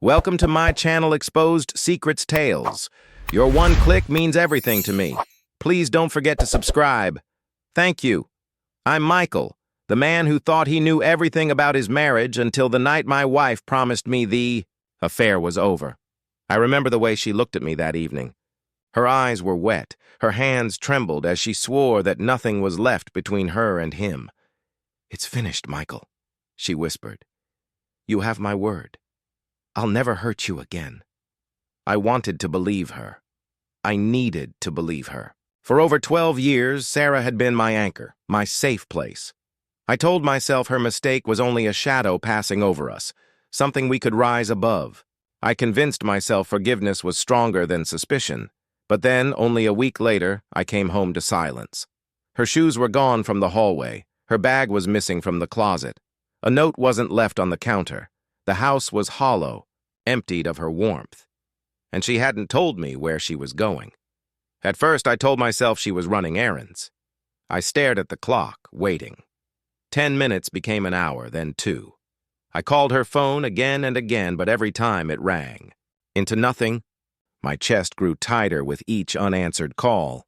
Welcome to my channel, Exposed-SecretsTales. Your one click means everything to me. Please don't forget to subscribe. Thank you. I'm Michael, the man who thought he knew everything about his marriage until the night my wife promised me the affair was over. I remember the way she looked at me that evening. Her eyes were wet, her hands trembled as she swore that nothing was left between her and him. "It's finished, Michael," she whispered. "You have my word. I'll never hurt you again." I wanted to believe her. I needed to believe her. For over 12 years, Sarah had been my anchor, my safe place. I told myself her mistake was only a shadow passing over us, something we could rise above. I convinced myself forgiveness was stronger than suspicion. But then, only a week later, I came home to silence. Her shoes were gone from the hallway. Her bag was missing from the closet. A note wasn't left on the counter. The house was hollow, emptied of her warmth. And she hadn't told me where she was going. At first, I told myself she was running errands. I stared at the clock, waiting. 10 minutes became an hour, then 2. I called her phone again and again, but every time it rang. Into nothing. My chest grew tighter with each unanswered call.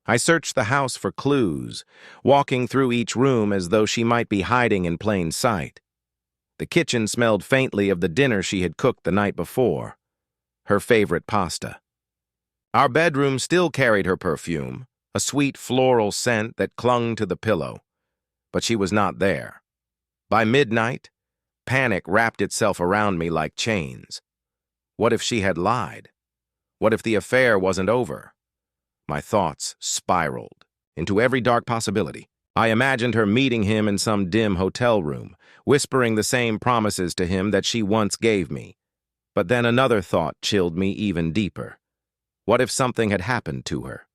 I searched the house for clues, walking through each room as though she might be hiding in plain sight. The kitchen smelled faintly of the dinner she had cooked the night before, her favorite pasta. Our bedroom still carried her perfume, a sweet floral scent that clung to the pillow, but she was not there. By midnight, panic wrapped itself around me like chains. What if she had lied? What if the affair wasn't over? My thoughts spiraled into every dark possibility. I imagined her meeting him in some dim hotel room, whispering the same promises to him that she once gave me. But then another thought chilled me even deeper. What if something had happened to her?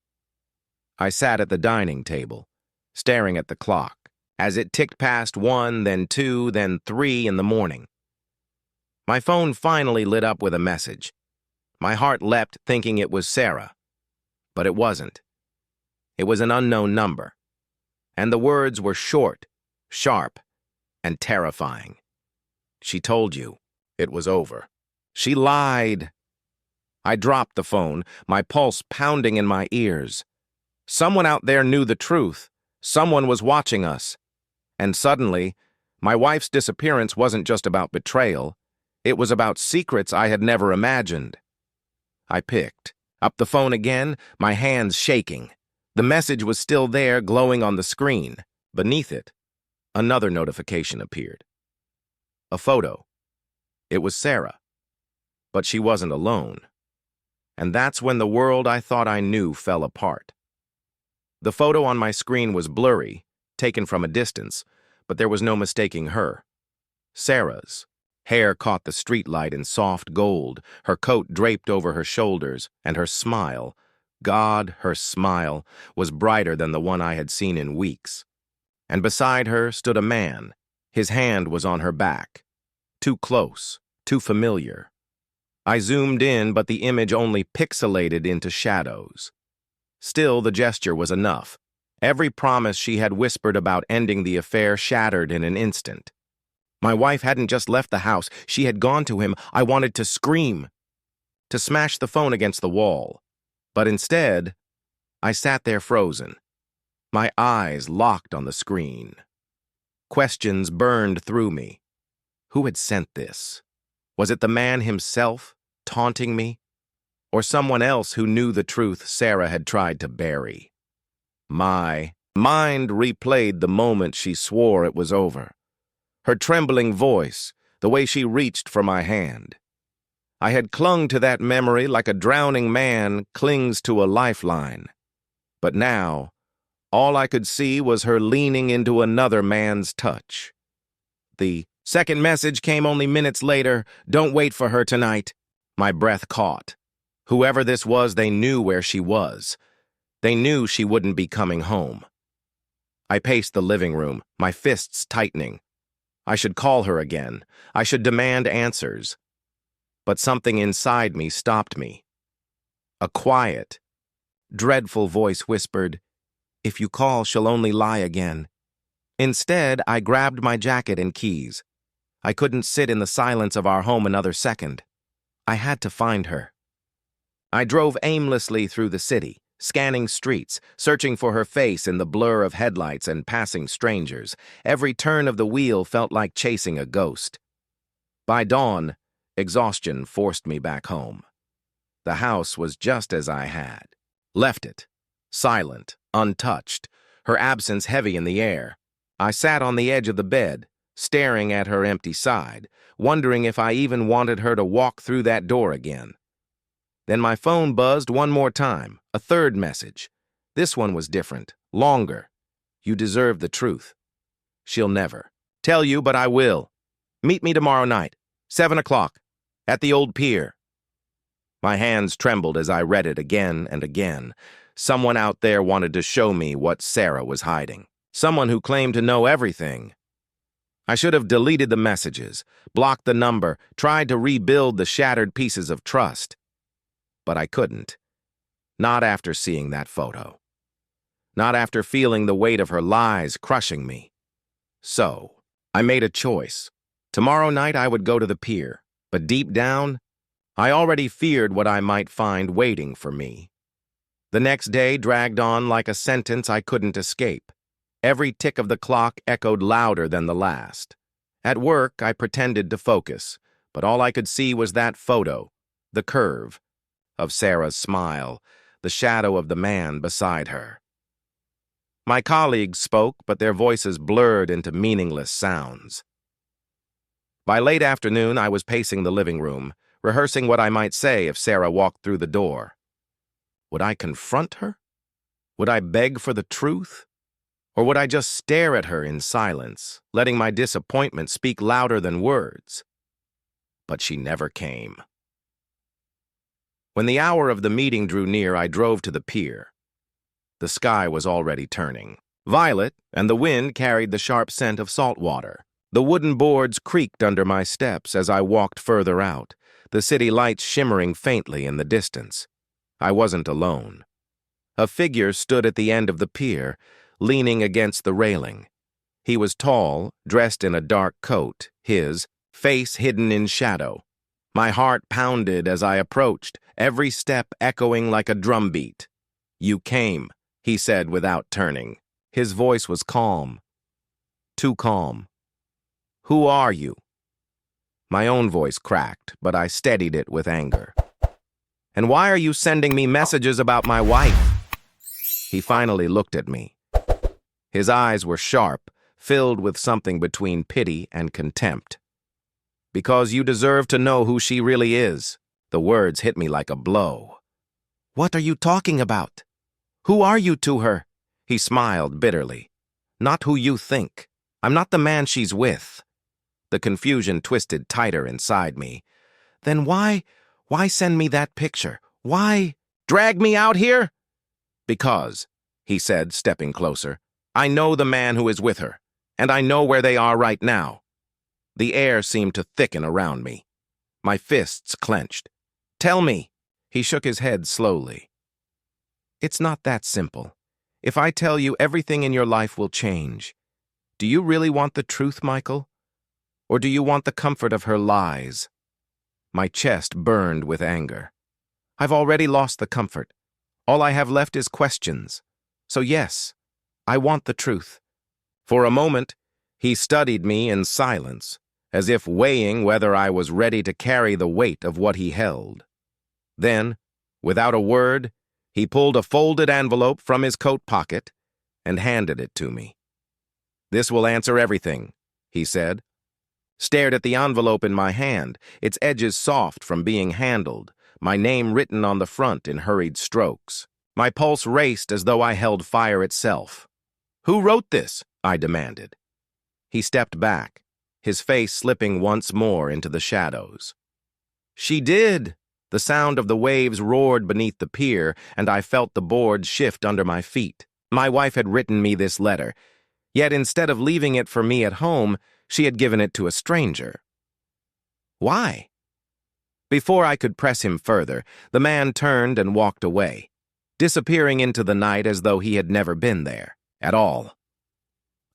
I sat at the dining table, staring at the clock, as it ticked past 1, then 2, then 3 in the morning. My phone finally lit up with a message. My heart leapt, thinking it was Sarah. But it wasn't. It was an unknown number. And the words were short, sharp, and terrifying. "She told you it was over." She lied. I dropped the phone, my pulse pounding in my ears. Someone out there knew the truth. Someone was watching us. And suddenly, my wife's disappearance wasn't just about betrayal. It was about secrets I had never imagined. I picked up the phone again, my hands shaking. The message was still there, glowing on the screen. Beneath it, another notification appeared. A photo. It was Sarah. But she wasn't alone. And that's when the world I thought I knew fell apart. The photo on my screen was blurry, taken from a distance, but there was no mistaking her. Sarah's. Hair caught the streetlight in soft gold, her coat draped over her shoulders, and her smile, God, her smile, was brighter than the one I had seen in weeks. And beside her stood a man. His hand was on her back. Too close, too familiar. I zoomed in, but the image only pixelated into shadows. Still, the gesture was enough. Every promise she had whispered about ending the affair shattered in an instant. My wife hadn't just left the house. She had gone to him. I wanted to scream, to smash the phone against the wall. But instead, I sat there frozen, my eyes locked on the screen. Questions burned through me. Who had sent this? Was it the man himself, taunting me? Or someone else who knew the truth Sarah had tried to bury? My mind replayed the moment she swore it was over. Her trembling voice, the way she reached for my hand. I had clung to that memory like a drowning man clings to a lifeline. But now, all I could see was her leaning into another man's touch. The second message came only minutes later. "Don't wait for her tonight." My breath caught. Whoever this was, they knew where she was. They knew she wouldn't be coming home. I paced the living room, my fists tightening. I should call her again. I should demand answers. But something inside me stopped me. A quiet, dreadful voice whispered, "If you call, she'll only lie again." Instead, I grabbed my jacket and keys. I couldn't sit in the silence of our home another second. I had to find her. I drove aimlessly through the city, scanning streets, searching for her face in the blur of headlights and passing strangers. Every turn of the wheel felt like chasing a ghost. By dawn, exhaustion forced me back home. The house was just as I had left it, silent, untouched, her absence heavy in the air. I sat on the edge of the bed, staring at her empty side, wondering if I even wanted her to walk through that door again. Then my phone buzzed one more time, a third message. This one was different, longer. You deserve the truth. She'll never tell you, but I will. Meet me tomorrow night, 7 o'clock, at the old pier. My hands trembled as I read it again and again. Someone out there wanted to show me what Sarah was hiding. Someone who claimed to know everything. I should have deleted the messages, blocked the number, tried to rebuild the shattered pieces of trust. But I couldn't. Not after seeing that photo. Not after feeling the weight of her lies crushing me. So, I made a choice. Tomorrow night I would go to the pier, but deep down, I already feared what I might find waiting for me. The next day dragged on like a sentence I couldn't escape. Every tick of the clock echoed louder than the last. At work, I pretended to focus, but all I could see was that photo, the curve of Sarah's smile, the shadow of the man beside her. My colleagues spoke, but their voices blurred into meaningless sounds. By late afternoon, I was pacing the living room, rehearsing what I might say if Sarah walked through the door. Would I confront her? Would I beg for the truth? Or would I just stare at her in silence, letting my disappointment speak louder than words? But she never came. When the hour of the meeting drew near, I drove to the pier. The sky was already turning violet, and the wind carried the sharp scent of salt water. The wooden boards creaked under my steps as I walked further out, the city lights shimmering faintly in the distance. I wasn't alone. A figure stood at the end of the pier, leaning against the railing. He was tall, dressed in a dark coat, his face hidden in shadow. My heart pounded as I approached, every step echoing like a drumbeat. "You came," he said without turning. His voice was calm. Too calm. "Who are you?" My own voice cracked, but I steadied it with anger. "And why are you sending me messages about my wife?" He finally looked at me. His eyes were sharp, filled with something between pity and contempt. "Because you deserve to know who she really is." The words hit me like a blow. "What are you talking about? Who are you to her?" He smiled bitterly. "Not who you think. I'm not the man she's with." The confusion twisted tighter inside me. "Then why send me that picture? Why drag me out here?" "Because," he said, stepping closer, "I know the man who is with her, and I know where they are right now." The air seemed to thicken around me. My fists clenched. "Tell me." He shook his head slowly. "It's not that simple. If I tell you, everything in your life will change. Do you really want the truth, Michael? Or do you want the comfort of her lies?" My chest burned with anger. "I've already lost the comfort. All I have left is questions. So yes, I want the truth." For a moment, he studied me in silence, as if weighing whether I was ready to carry the weight of what he held. Then, without a word, he pulled a folded envelope from his coat pocket and handed it to me. "This will answer everything," he said. Stared at the envelope in my hand, its edges soft from being handled, my name written on the front in hurried strokes. My pulse raced as though I held fire itself. "Who wrote this?" I demanded. He stepped back, his face slipping once more into the shadows. "She did." The sound of the waves roared beneath the pier, and I felt the boards shift under my feet. My wife had written me this letter, yet instead of leaving it for me at home, she had given it to a stranger. Why? Before I could press him further, the man turned and walked away, disappearing into the night as though he had never been there at all.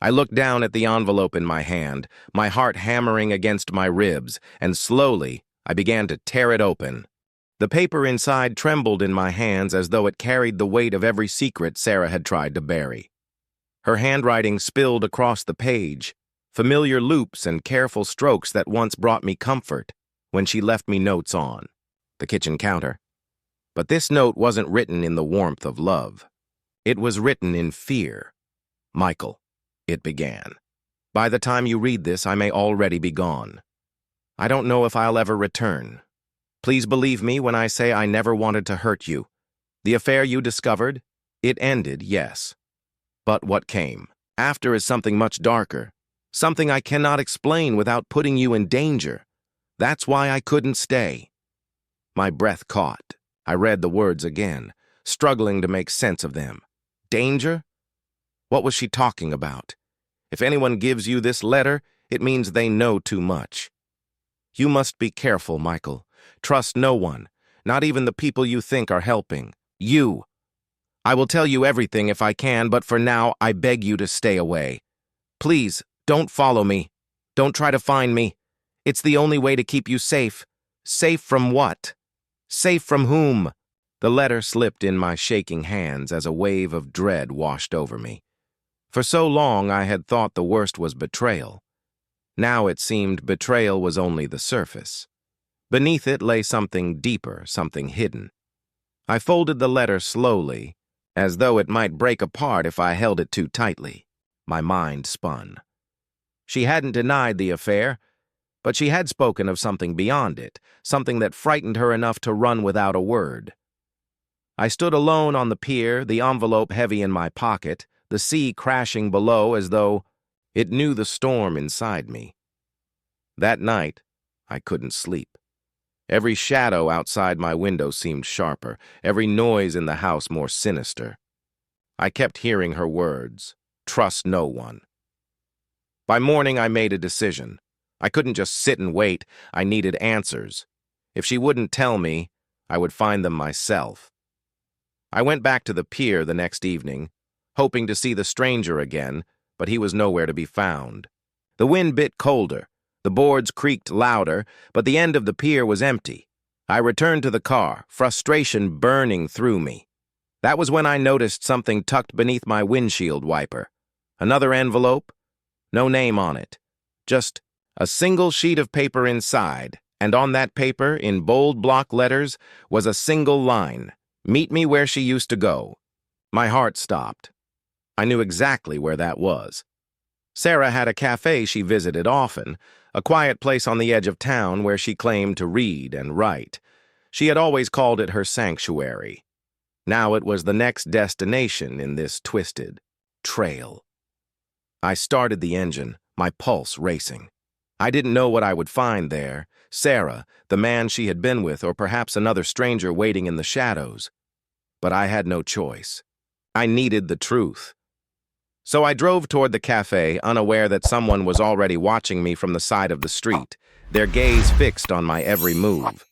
I looked down at the envelope in my hand, my heart hammering against my ribs, and slowly I began to tear it open. The paper inside trembled in my hands as though it carried the weight of every secret Sarah had tried to bury. Her handwriting spilled across the page, familiar loops and careful strokes that once brought me comfort when she left me notes on the kitchen counter. But this note wasn't written in the warmth of love. It was written in fear. "Michael," it began. "By the time you read this, I may already be gone. I don't know if I'll ever return. Please believe me when I say I never wanted to hurt you. The affair you discovered, it ended, yes. But what came after is something much darker, something I cannot explain without putting you in danger. That's why I couldn't stay." My breath caught. I read the words again, struggling to make sense of them. Danger? What was she talking about? If anyone gives you this letter, it means they know too much. "You must be careful, Michael. Trust no one, not even the people you think are helping. You. I will tell you everything if I can, but for now, I beg you to stay away. Please, don't follow me. Don't try to find me. It's the only way to keep you safe. Safe from what? Safe from whom?" The letter slipped in my shaking hands as a wave of dread washed over me. For so long I had thought the worst was betrayal. Now it seemed betrayal was only the surface. Beneath it lay something deeper, something hidden. I folded the letter slowly, as though it might break apart if I held it too tightly. My mind spun. She hadn't denied the affair, but she had spoken of something beyond it, something that frightened her enough to run without a word. I stood alone on the pier, the envelope heavy in my pocket, the sea crashing below as though it knew the storm inside me. That night, I couldn't sleep. Every shadow outside my window seemed sharper, every noise in the house more sinister. I kept hearing her words, "Trust no one." By morning, I made a decision. I couldn't just sit and wait. I needed answers. If she wouldn't tell me, I would find them myself. I went back to the pier the next evening, hoping to see the stranger again, but he was nowhere to be found. The wind bit colder. The boards creaked louder, but the end of the pier was empty. I returned to the car, frustration burning through me. That was when I noticed something tucked beneath my windshield wiper. Another envelope, no name on it, just a single sheet of paper inside, and on that paper, in bold block letters, was a single line, "Meet me where she used to go." My heart stopped. I knew exactly where that was. Sarah had a cafe she visited often, a quiet place on the edge of town where she claimed to read and write. She had always called it her sanctuary. Now it was the next destination in this twisted trail. I started the engine, my pulse racing. I didn't know what I would find there, Sarah, the man she had been with, or perhaps another stranger waiting in the shadows. But I had no choice. I needed the truth. So I drove toward the cafe, unaware that someone was already watching me from the side of the street, their gaze fixed on my every move.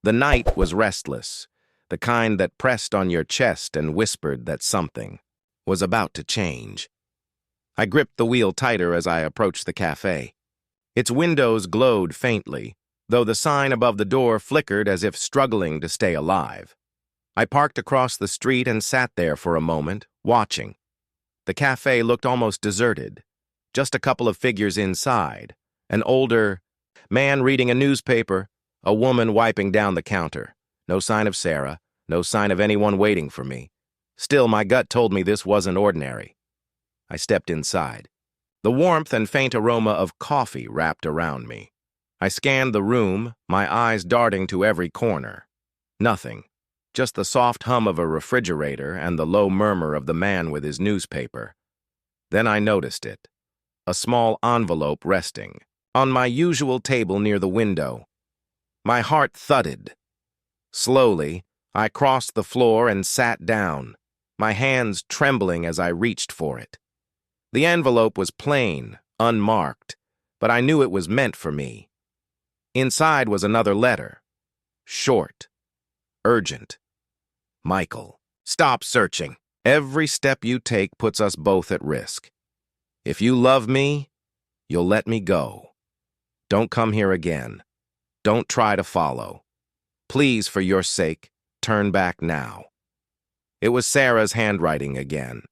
The night was restless, the kind that pressed on your chest and whispered that something was about to change. I gripped the wheel tighter as I approached the cafe. Its windows glowed faintly, though the sign above the door flickered as if struggling to stay alive. I parked across the street and sat there for a moment, watching. The cafe looked almost deserted. Just a couple of figures inside. An older man reading a newspaper, a woman wiping down the counter. No sign of Sarah, no sign of anyone waiting for me. Still, my gut told me this wasn't ordinary. I stepped inside. The warmth and faint aroma of coffee wrapped around me. I scanned the room, my eyes darting to every corner. Nothing. Just the soft hum of a refrigerator and the low murmur of the man with his newspaper. Then I noticed it. A small envelope resting on my usual table near the window. My heart thudded. Slowly, I crossed the floor and sat down, my hands trembling as I reached for it. The envelope was plain, unmarked, but I knew it was meant for me. Inside was another letter. Short. Urgent. "Michael, stop searching. Every step you take puts us both at risk. If you love me, you'll let me go. Don't come here again. Don't try to follow. Please, for your sake, turn back now. It was Sarah's handwriting again.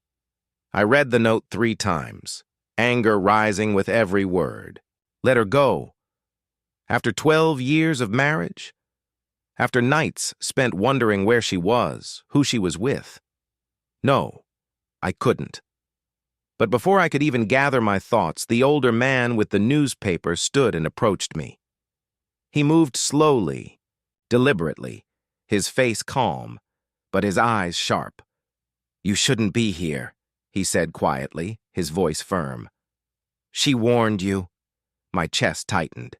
I read the note 3 times, anger rising with every word. Let her go. After 12 years of marriage? After nights spent wondering where she was, who she was with? No, I couldn't. But before I could even gather my thoughts, the older man with the newspaper stood and approached me. He moved slowly, deliberately, his face calm, but his eyes sharp. "You shouldn't be here," he said quietly, his voice firm. "She warned you." My chest tightened.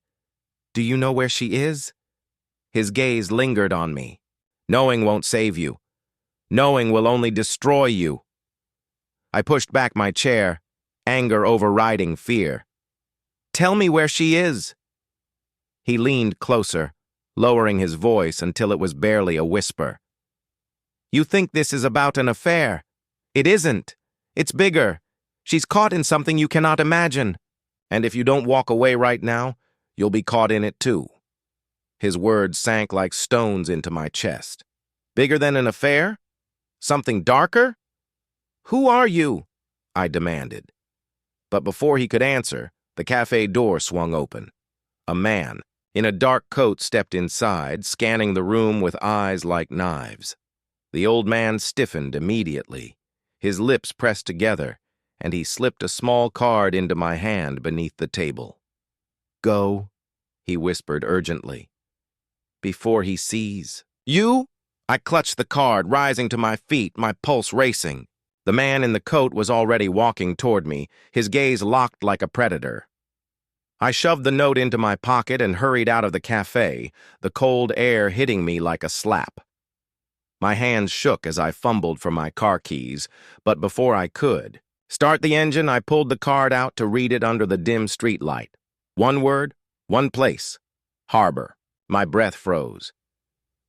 "Do you know where she is?" His gaze lingered on me. "Knowing won't save you. Knowing will only destroy you." I pushed back my chair, anger overriding fear. "Tell me where she is." He leaned closer, lowering his voice until it was barely a whisper. "You think this is about an affair. It isn't. It's bigger. She's caught in something you cannot imagine. And if you don't walk away right now, you'll be caught in it too." His words sank like stones into my chest. "Bigger than an affair? Something darker? Who are you?" I demanded. But before he could answer, the cafe door swung open. A man in a dark coat stepped inside, scanning the room with eyes like knives. The old man stiffened immediately. His lips pressed together, and he slipped a small card into my hand beneath the table. "Go," he whispered urgently, "before he sees." "You?" I clutched the card, rising to my feet, my pulse racing. The man in the coat was already walking toward me, his gaze locked like a predator. I shoved the note into my pocket and hurried out of the cafe, the cold air hitting me like a slap. My hands shook as I fumbled for my car keys, but before I could start the engine, I pulled the card out to read it under the dim streetlight. One word, one place. Harbor. My breath froze.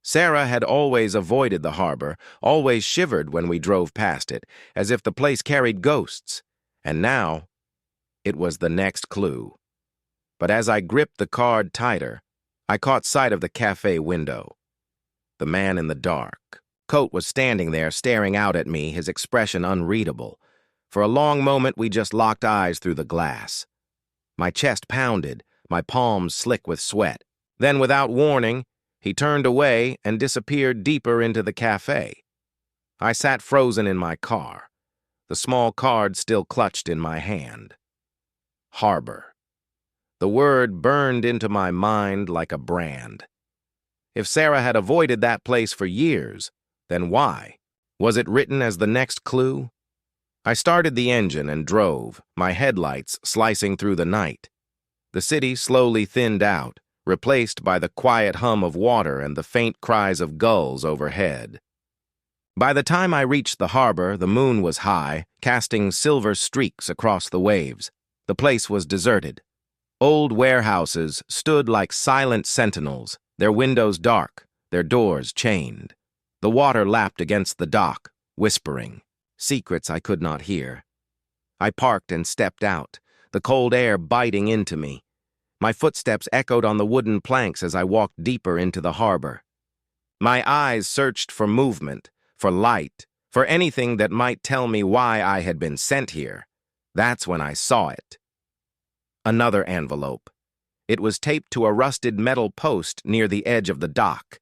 Sarah had always avoided the harbor, always shivered when we drove past it, as if the place carried ghosts. And now, it was the next clue. But as I gripped the card tighter, I caught sight of the cafe window. The man in the dark coat was standing there, staring out at me, his expression unreadable. For a long moment, we just locked eyes through the glass. My chest pounded, my palms slick with sweat. Then, without warning, he turned away and disappeared deeper into the cafe. I sat frozen in my car, the small card still clutched in my hand. Harbor. The word burned into my mind like a brand. If Sarah had avoided that place for years, then why? Was it written as the next clue? I started the engine and drove, my headlights slicing through the night. The city slowly thinned out, replaced by the quiet hum of water and the faint cries of gulls overhead. By the time I reached the harbor, the moon was high, casting silver streaks across the waves. The place was deserted. Old warehouses stood like silent sentinels, their windows dark, their doors chained. The water lapped against the dock, whispering, secrets I could not hear. I parked and stepped out, the cold air biting into me. My footsteps echoed on the wooden planks as I walked deeper into the harbor. My eyes searched for movement, for light, for anything that might tell me why I had been sent here. That's when I saw it. Another envelope. It was taped to a rusted metal post near the edge of the dock.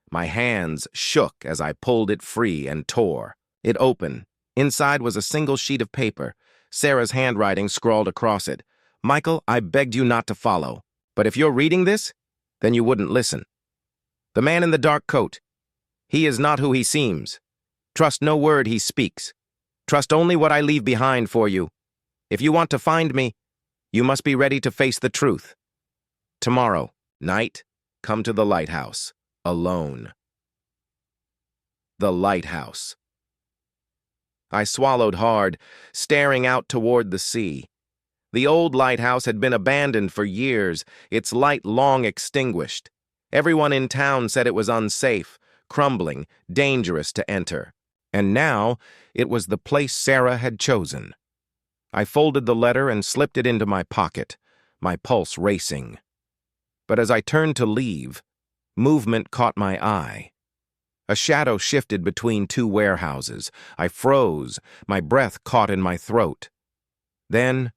My hands shook as I pulled it free and tore. It opened. Inside was a single sheet of paper, Sarah's handwriting scrawled across it. "Michael, I begged you not to follow, but if you're reading this, then you wouldn't listen. The man in the dark coat. He is not who he seems. Trust no word he speaks. Trust only what I leave behind for you. If you want to find me, you must be ready to face the truth. Tomorrow, night, come to the lighthouse, alone." The lighthouse. I swallowed hard, staring out toward the sea. The old lighthouse had been abandoned for years, its light long extinguished. Everyone in town said it was unsafe, crumbling, dangerous to enter. And now, it was the place Sarah had chosen. I folded the letter and slipped it into my pocket, my pulse racing. But as I turned to leave, movement caught my eye. A shadow shifted between two warehouses. I froze, my breath caught in my throat. Then,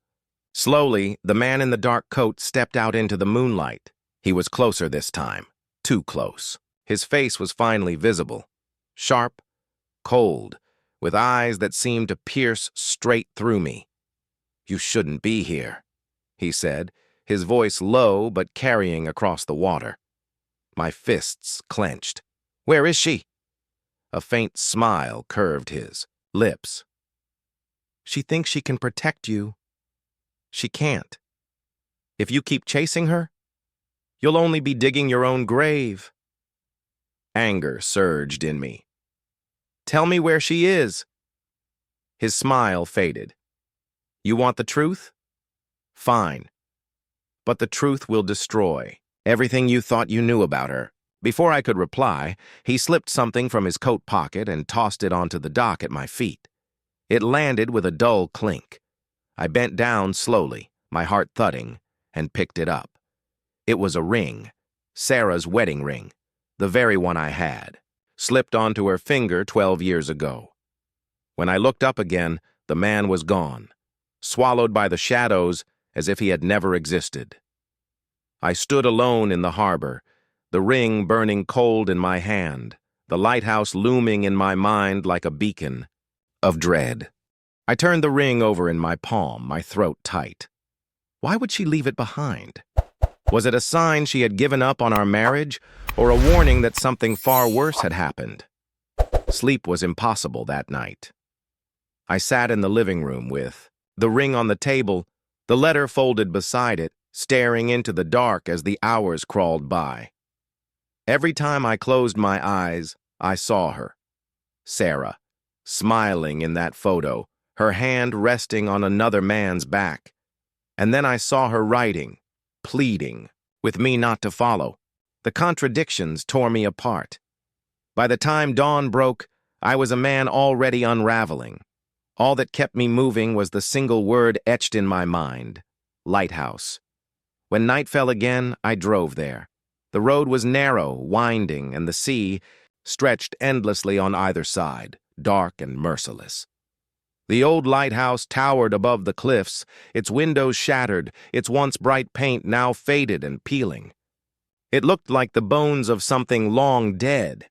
slowly, the man in the dark coat stepped out into the moonlight. He was closer this time, too close. His face was finally visible, sharp, cold, with eyes that seemed to pierce straight through me. "You shouldn't be here," he said, his voice low but carrying across the water. My fists clenched. "Where is she?" A faint smile curved his lips. "She thinks she can protect you. She can't. If you keep chasing her, you'll only be digging your own grave." Anger surged in me. "Tell me where she is." His smile faded. "You want the truth? Fine. But the truth will destroy everything you thought you knew about her." Before I could reply, he slipped something from his coat pocket and tossed it onto the dock at my feet. It landed with a dull clink. I bent down slowly, my heart thudding, and picked it up. It was a ring, Sarah's wedding ring, the very one I had, slipped onto her finger 12 years ago. When I looked up again, the man was gone, swallowed by the shadows as if he had never existed. I stood alone in the harbor, the ring burning cold in my hand, the lighthouse looming in my mind like a beacon of dread. I turned the ring over in my palm, my throat tight. Why would she leave it behind? Was it a sign she had given up on our marriage, or a warning that something far worse had happened? Sleep was impossible that night. I sat in the living room with the ring on the table, the letter folded beside it, staring into the dark as the hours crawled by. Every time I closed my eyes, I saw her, Sarah, smiling in that photo, her hand resting on another man's back. And then I saw her writing, pleading, with me not to follow. The contradictions tore me apart. By the time dawn broke, I was a man already unraveling. All that kept me moving was the single word etched in my mind: lighthouse. When night fell again, I drove there. The road was narrow, winding, and the sea stretched endlessly on either side, dark and merciless. The old lighthouse towered above the cliffs, its windows shattered, its once bright paint now faded and peeling. It looked like the bones of something long dead.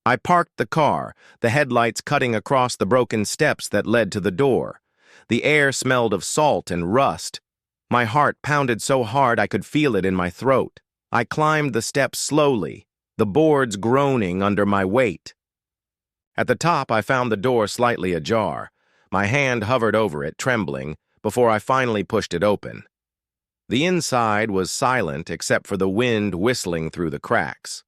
I parked the car, the headlights cutting across the broken steps that led to the door. The air smelled of salt and rust. My heart pounded so hard I could feel it in my throat. I climbed the steps slowly, the boards groaning under my weight. At the top, I found the door slightly ajar. My hand hovered over it, trembling, before I finally pushed it open. The inside was silent except for the wind whistling through the cracks.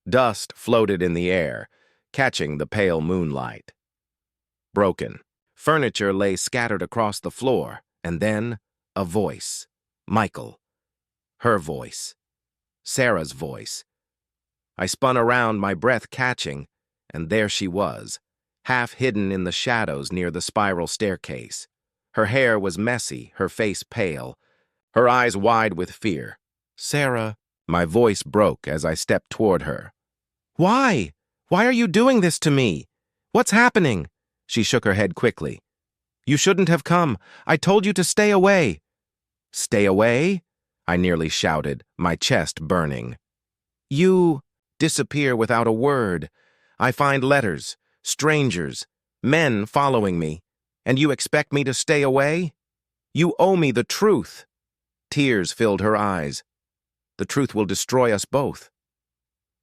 Dust floated in the air, catching the pale moonlight. Broken furniture lay scattered across the floor, and then a voice. Michael. Her voice. Sarah's voice. I spun around, my breath catching, and there she was, half hidden in the shadows near the spiral staircase. Her hair was messy, her face pale, her eyes wide with fear. "Sarah," my voice broke as I stepped toward her. "Why? Why are you doing this to me? What's happening?" She shook her head quickly. "You shouldn't have come. I told you to stay away." "Stay away?" I nearly shouted, my chest burning. "You disappear without a word. I find letters, strangers, men following me, and you expect me to stay away? You owe me the truth." Tears filled her eyes. "The truth will destroy us both."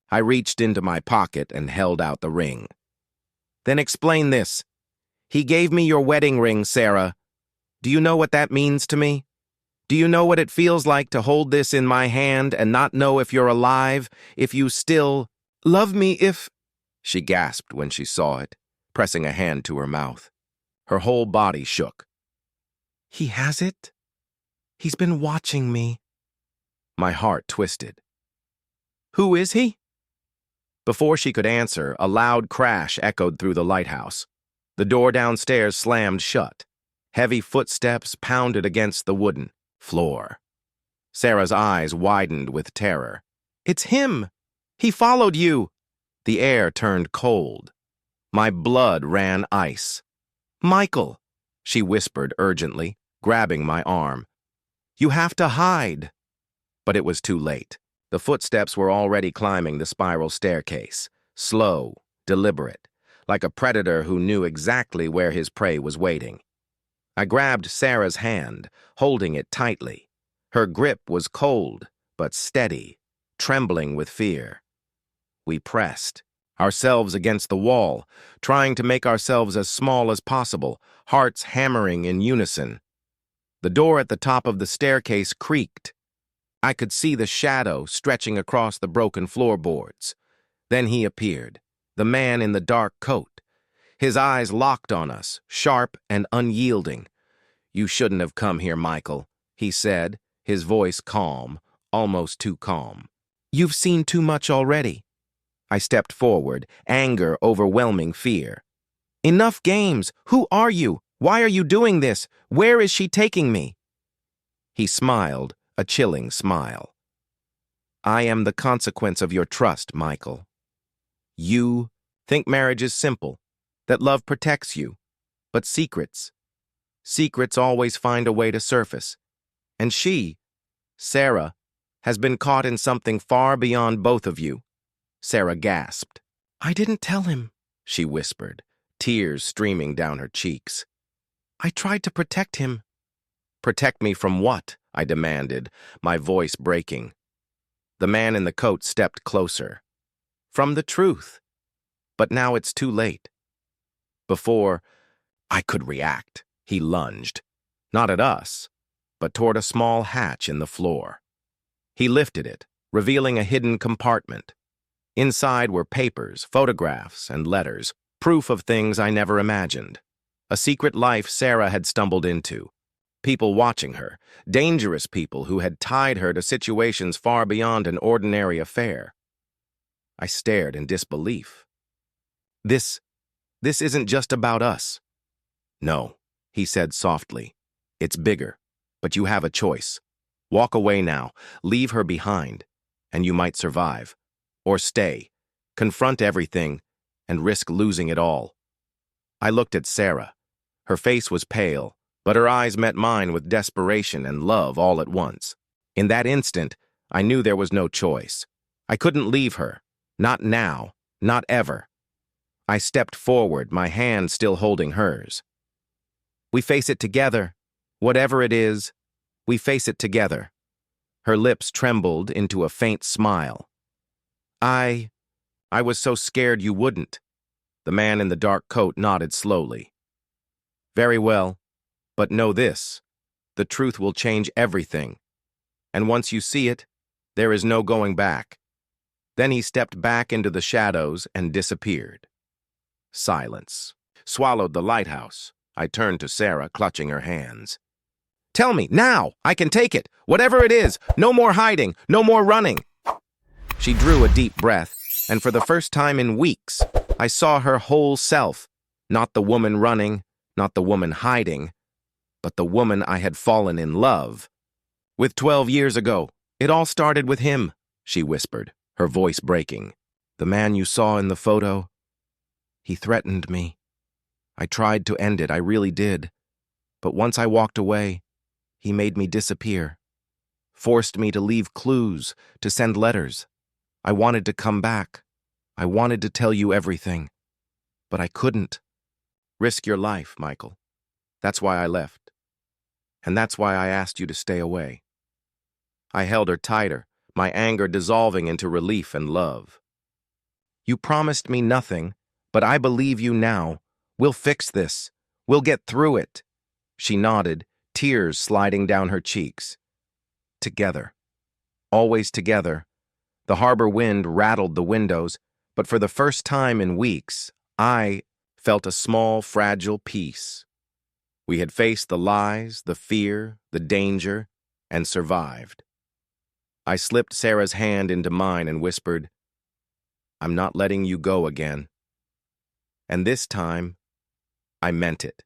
I reached into my pocket and held out the ring. "Then explain this. He gave me your wedding ring, Sarah. Do you know what that means to me? Do you know what it feels like to hold this in my hand and not know if you're alive, if you still love me, if—" She gasped when she saw it, pressing a hand to her mouth. Her whole body shook. "He has it? He's been watching me." My heart twisted. "Who is he?" Before she could answer, a loud crash echoed through the lighthouse. The door downstairs slammed shut. Heavy footsteps pounded against the wooden floor. Sarah's eyes widened with terror. "It's him! He followed you!" The air turned cold. My blood ran ice. "Michael," she whispered urgently, grabbing my arm. "You have to hide." But it was too late. The footsteps were already climbing the spiral staircase, slow, deliberate, like a predator who knew exactly where his prey was waiting. I grabbed Sarah's hand, holding it tightly. Her grip was cold, but steady, trembling with fear. We pressed, ourselves against the wall, trying to make ourselves as small as possible, hearts hammering in unison. The door at the top of the staircase creaked. I could see the shadow stretching across the broken floorboards. Then he appeared, the man in the dark coat. His eyes locked on us, sharp and unyielding. "You shouldn't have come here, Michael," he said, his voice calm, almost too calm. "You've seen too much already." I stepped forward, anger overwhelming fear. "Enough games! Who are you? Why are you doing this? Where is she taking me?" He smiled, a chilling smile. "I am the consequence of your trust, Michael. You think marriage is simple, that love protects you, but secrets always find a way to surface. And she, Sarah, has been caught in something far beyond both of you." Sarah gasped. "I didn't tell him," she whispered, tears streaming down her cheeks. "I tried to protect him." "Protect me from what?" I demanded, my voice breaking. The man in the coat stepped closer. "From the truth. But now it's too late." Before I could react, he lunged, not at us, but toward a small hatch in the floor. He lifted it, revealing a hidden compartment. Inside were papers, photographs, and letters, proof of things I never imagined. A secret life Sarah had stumbled into. People watching her, dangerous people who had tied her to situations far beyond an ordinary affair. I stared in disbelief. This isn't just about us." "No," he said softly. "It's bigger, but you have a choice. Walk away now, leave her behind, and you might survive. Or stay, confront everything, and risk losing it all." I looked at Sarah. Her face was pale, but her eyes met mine with desperation and love all at once. In that instant, I knew there was no choice. I couldn't leave her. Not now, not ever. I stepped forward, my hand still holding hers. "We face it together. Whatever it is, we face it together." Her lips trembled into a faint smile. I was so scared you wouldn't." The man in the dark coat nodded slowly. "Very well, but know this. The truth will change everything. And once you see it, there is no going back." Then he stepped back into the shadows and disappeared. Silence swallowed the lighthouse. I turned to Sarah, clutching her hands. "Tell me, now! I can take it! Whatever it is! No more hiding! No more running!" She drew a deep breath, and for the first time in weeks, I saw her whole self. Not the woman running, not the woman hiding, but the woman I had fallen in love with 12 years ago. "It all started with him," she whispered, her voice breaking. "The man you saw in the photo, he threatened me. I tried to end it, I really did. But once I walked away, he made me disappear. Forced me to leave clues, to send letters. I wanted to come back. I wanted to tell you everything. But I couldn't. Risk your life, Michael. That's why I left. And that's why I asked you to stay away." I held her tighter, my anger dissolving into relief and love. "You promised me nothing, but I believe you now. We'll fix this. We'll get through it." She nodded, tears sliding down her cheeks. Together. Always together. The harbor wind rattled the windows, but for the first time in weeks, I felt a small, fragile peace. We had faced the lies, the fear, the danger, and survived. I slipped Sarah's hand into mine and whispered, "I'm not letting you go again." And this time, I meant it.